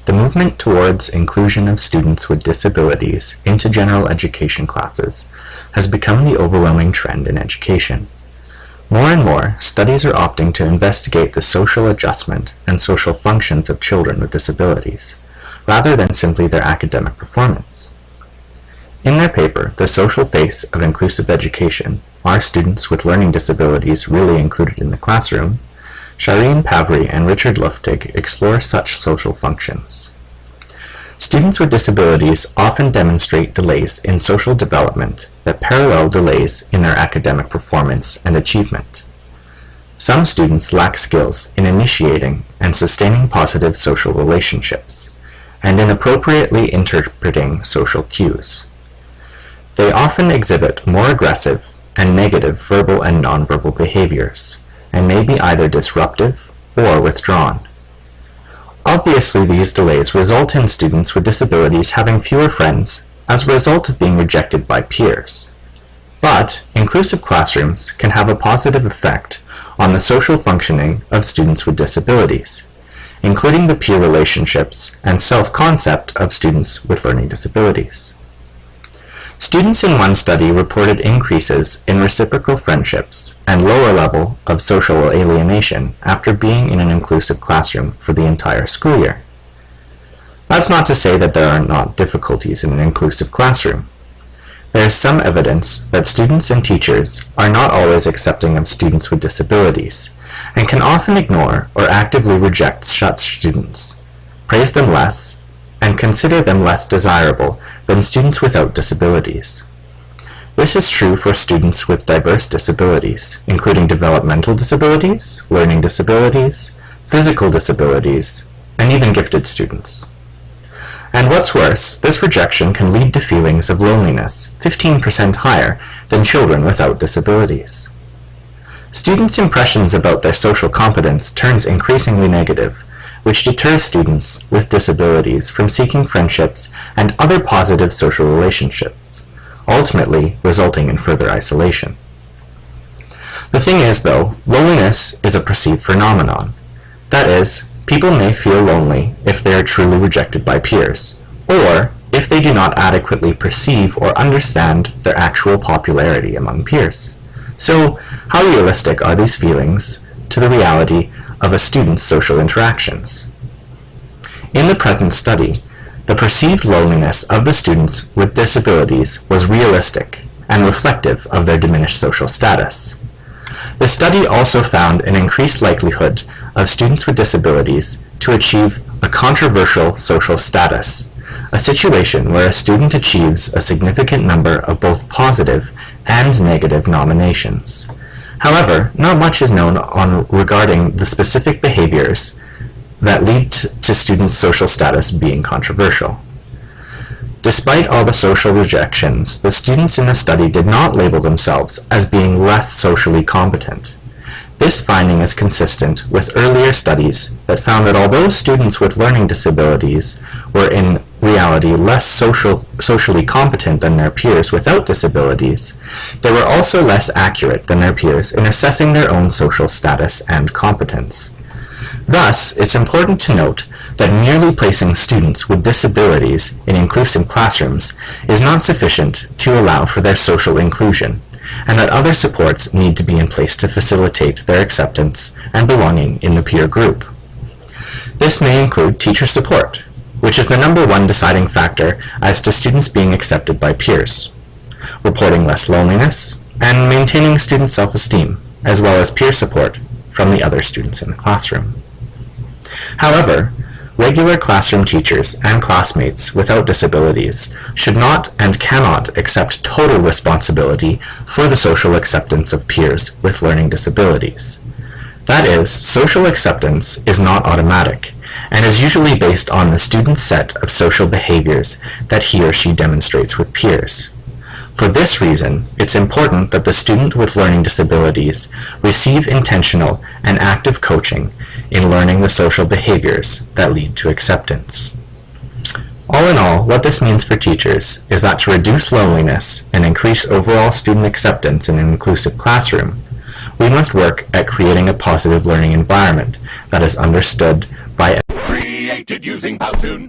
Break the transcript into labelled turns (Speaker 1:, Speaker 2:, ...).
Speaker 1: The movement towards inclusion of students with disabilities into general education classes has become the overwhelming trend in education. More and more, studies are opting to investigate the social adjustment and social functions of children with disabilities, rather than simply their academic performance. In their paper, The Social Face of Inclusive Education, Are Students with Learning Disabilities Really Included in the Classroom?, Shireen Pavri and Richard Luftig explore such social functions. Students with disabilities often demonstrate delays in social development that parallel delays in their academic performance and achievement. Some students lack skills in initiating and sustaining positive social relationships, and in appropriately interpreting social cues. They often exhibit more aggressive and negative verbal and nonverbal behaviors, and may be either disruptive or withdrawn. Obviously, these delays result in students with disabilities having fewer friends as a result of being rejected by peers. But inclusive classrooms can have a positive effect on the social functioning of students with disabilities, including the peer relationships and self-concept of students with learning disabilities. Students in one study reported increases in reciprocal friendships and lower level of social alienation after being in an inclusive classroom for the entire school year. That's not to say that there are not difficulties in an inclusive classroom. There is some evidence that students and teachers are not always accepting of students with disabilities, and can often ignore or actively reject such students, praise them less, and consider them less desirable than students without disabilities. This is true for students with diverse disabilities, including developmental disabilities, learning disabilities, physical disabilities, and even gifted students. And what's worse, this rejection can lead to feelings of loneliness 15% higher than children without disabilities. Students' impressions about their social competence turns increasingly negative, which deters students with disabilities from seeking friendships and other positive social relationships, ultimately resulting in further isolation. The thing is, though, loneliness is a perceived phenomenon. That is, people may feel lonely if they are truly rejected by peers, or if they do not adequately perceive or understand their actual popularity among peers. So, how realistic are these feelings to the reality of a student's social interactions? In the present study, the perceived loneliness of the students with disabilities was realistic and reflective of their diminished social status. The study also found an increased likelihood of students with disabilities to achieve a controversial social status, a situation where a student achieves a significant number of both positive and negative nominations. However, not much is known regarding the specific behaviors that lead to students' social status being controversial. Despite all the social rejections, the students in the study did not label themselves as being less socially competent. This finding is consistent with earlier studies that found that although students with learning disabilities were in reality less socially competent than their peers without disabilities, they were also less accurate than their peers in assessing their own social status and competence. Thus, it's important to note that merely placing students with disabilities in inclusive classrooms is not sufficient to allow for their social inclusion, and that other supports need to be in place to facilitate their acceptance and belonging in the peer group. This may include teacher support, which is the #1 deciding factor as to students being accepted by peers, reporting less loneliness, and maintaining student self-esteem, as well as peer support from the other students in the classroom. However, regular classroom teachers and classmates without disabilities should not and cannot accept total responsibility for the social acceptance of peers with learning disabilities. That is, social acceptance is not automatic, and is usually based on the student's set of social behaviors that he or she demonstrates with peers. For this reason, it's important that the student with learning disabilities receive intentional and active coaching in learning the social behaviors that lead to acceptance. All in all, what this means for teachers is that to reduce loneliness and increase overall student acceptance in an inclusive classroom, we must work at creating a positive learning environment that is understood by
Speaker 2: created using Powtoon.